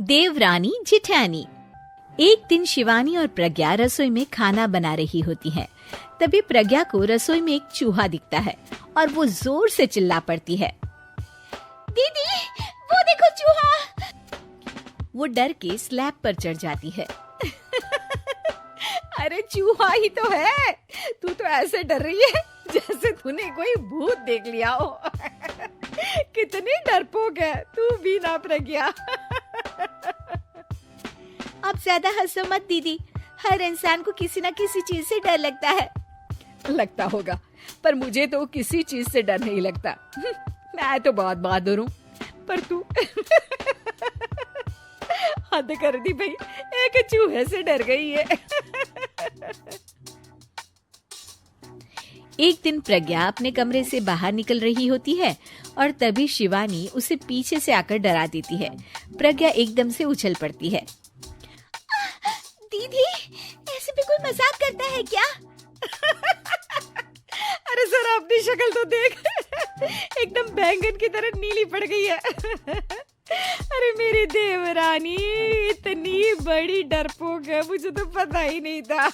देवरानी जिठानी। एक दिन शिवानी और प्रज्ञा रसोई में खाना बना रही होती हैं। तभी प्रज्ञा को रसोई में एक चूहा दिखता है और वो जोर से चिल्ला पड़ती है, दीदी वो देखो चूहा। वो डर के स्लैब पर चढ़ जाती है। अरे चूहा ही तो है, तू तो ऐसे डर रही है जैसे तूने कोई भूत देख लिया हो। कितनी डरपोक है तू भी ना प्रज्ञा। आप ज्यादा हंसो मत दीदी, हर इंसान को किसी न किसी चीज से डर लगता है। लगता होगा, पर मुझे तो किसी चीज से डर नहीं लगता। मैं तो बहुत बहादुर हूँ, पर तू हद कर दी भाई, एक चूहे से डर गई है। एक दिन प्रज्ञा अपने कमरे से बाहर निकल रही होती है और तभी शिवानी उसे पीछे से आकर डरा देती है। प्रज्ञा एकदम से उछल पड़ती है। दीदी ऐसे भी कोई मजाक करता है क्या? अरे जरा अपनी शक्ल तो देख, एकदम बैंगन की तरह नीली पड़ गई है। अरे मेरी देवरानी इतनी बड़ी डरपोक है, मुझे तो पता ही नहीं था।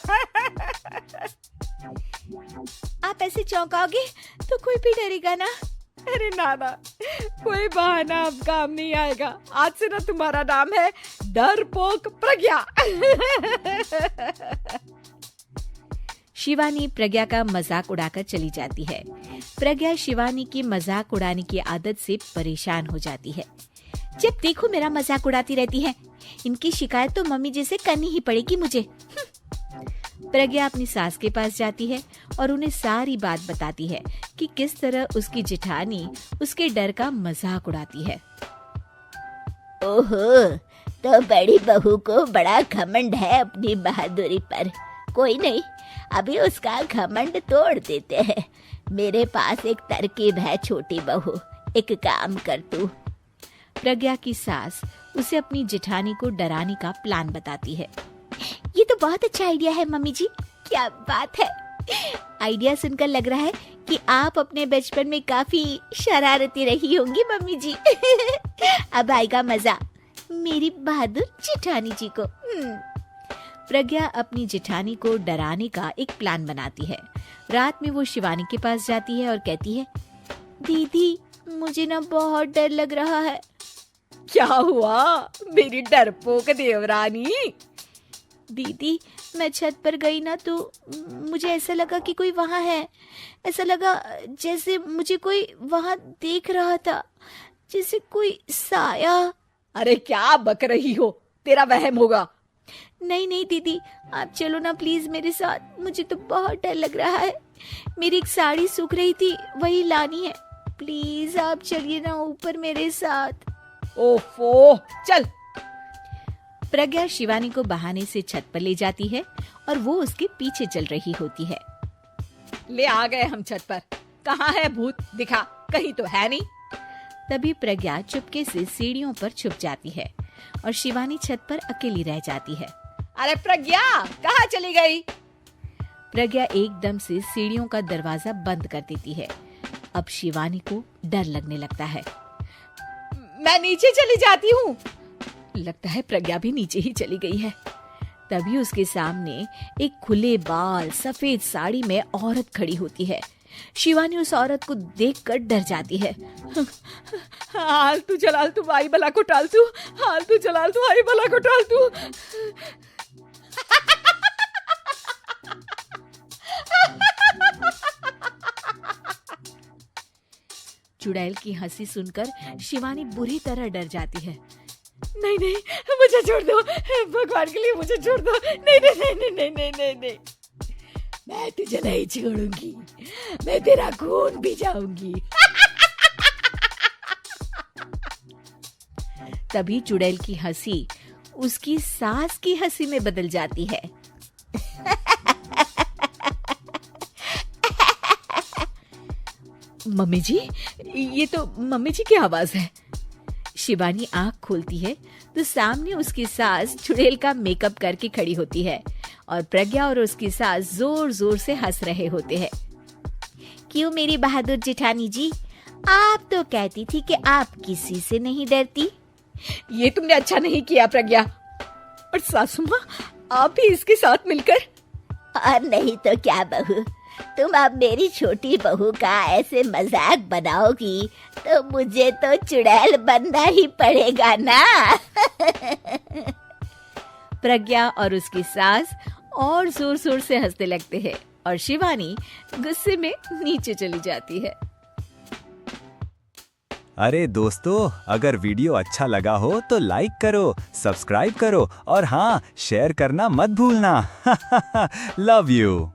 आप ऐसे चौंकाओगे तो कोई भी डरेगा ना। अरे नाना, कोई बहाना अब काम नहीं आएगा। आज से ना तुम्हारा नाम है डरपोक प्रज्ञा। शिवानी प्रज्ञा का मजाक उड़ाकर चली जाती है। प्रज्ञा शिवानी की मजाक उड़ाने की आदत से परेशान हो जाती है। जब देखो मेरा मजाक उड़ाती रहती है, इनकी शिकायत तो मम्मी जी से करनी ही पड़ेगी मुझे। प्रज्ञा अपनी सास के पास जाती है और उन्हें सारी बात बताती है कि किस तरह उसकी जेठानी उसके डर का मजाक उड़ाती है। ओहो, तो बड़ी बहू को बड़ा घमंड है अपनी बहादुरी पर। कोई नहीं, अभी उसका घमंड तोड़ देते हैं। मेरे पास एक तरकीब है छोटी बहू, एक काम कर तू। प्रज्ञा की सास उसे अपनी जेठानी को डराने का प्लान बताती है। ये तो बहुत अच्छा आइडिया है मम्मी जी, क्या बात है। आइडिया सुनकर लग रहा है कि आप अपने बचपन में काफी शरारती रही होंगी मम्मी जी। अब आएगा मजा मेरी बहादुर जेठानी जी को। प्रज्ञा अपनी जेठानी को डराने का एक प्लान बनाती है। रात में वो शिवानी के पास जाती है और कहती है, दीदी मुझे ना बहुत डर लग रहा है। क्या हुआ मेरी डरपोक देवरानी? दीदी मैं छत पर गई ना तो मुझे ऐसा लगा कि कोई वहाँ है। ऐसा लगा जैसे मुझे कोई वहाँ देख रहा था, जैसे कोई साया। अरे क्या बक रही हो, तेरा वहम होगा। नहीं नहीं दीदी, आप चलो ना प्लीज मेरे साथ, मुझे तो बहुत डर लग रहा है। मेरी एक साड़ी सूख रही थी, वही लानी है। प्लीज आप चलिए ना ऊपर मेरे साथ। ओफो, चल। प्रज्ञा शिवानी को बहाने से छत पर ले जाती है और वो उसके पीछे चल रही होती है। ले आ गए हम छत पर। कहाँ है भूत, दिखा, कहीं तो है नहीं। तभी प्रज्ञा चुपके से सीढ़ियों पर छुप जाती है और शिवानी छत पर अकेली रह जाती है। अरे प्रज्ञा, कहाँ चली गई? प्रज्ञा एकदम से सीढ़ियों का दरवाजा बंद कर देती है। अब शिवानी को डर लगने लगता है। मैं नीचे चली जाती हूँ। लगता है प्रज्ञा भी नीचे ही चली गई है। तभी उसके सामने एक खुले बाल सफेद साड़ी में औरत खड़ी होती है। शिवानी उस औरत को देखकर डर जाती है। हाल तू जलाल तू आई बला को टाल तू, हाल तू जलाल तू आई बला को टाल तू। चुड़ैल की हंसी सुनकर शिवानी बुरी तरह डर जाती है। नहीं नहीं, मुझे छोड़ दो, भगवान के लिए मुझे छोड़ दो। नहीं नहीं नहीं नहीं नहीं नहीं नहीं, नहीं। मैं तुझे नहीं छोड़ूंगी, मैं तेरा खून भी जाऊंगी। तभी चुड़ैल की हंसी उसकी सास की हंसी में बदल जाती है। मम्मी जी, ये तो मम्मी जी की आवाज है। शिवानी आंख खोलती है तो सामने उसकी सास चुड़ैल का मेकअप करके खड़ी होती है और प्रज्ञा और उसकी सास जोर जोर से हंस रहे होते हैं। क्यों मेरी बहादुर जेठानी जी, आप तो कहती थी कि आप किसी से नहीं डरती। ये तुमने अच्छा नहीं किया प्रज्ञा। और सासू माँ, आप भी इसके साथ मिलकर। और नहीं तो क्या बहू, तुम अब मेरी छोटी बहू का ऐसे मजाक बनाओगी तो मुझे तो चुड़ैल बनना ही पड़ेगा ना। प्रज्ञा और उसकी सास और जोर जोर से हंसने लगते हैं और शिवानी गुस्से में नीचे चली जाती है। अरे दोस्तों, अगर वीडियो अच्छा लगा हो तो लाइक करो, सब्सक्राइब करो और हाँ, शेयर करना मत भूलना। Love you.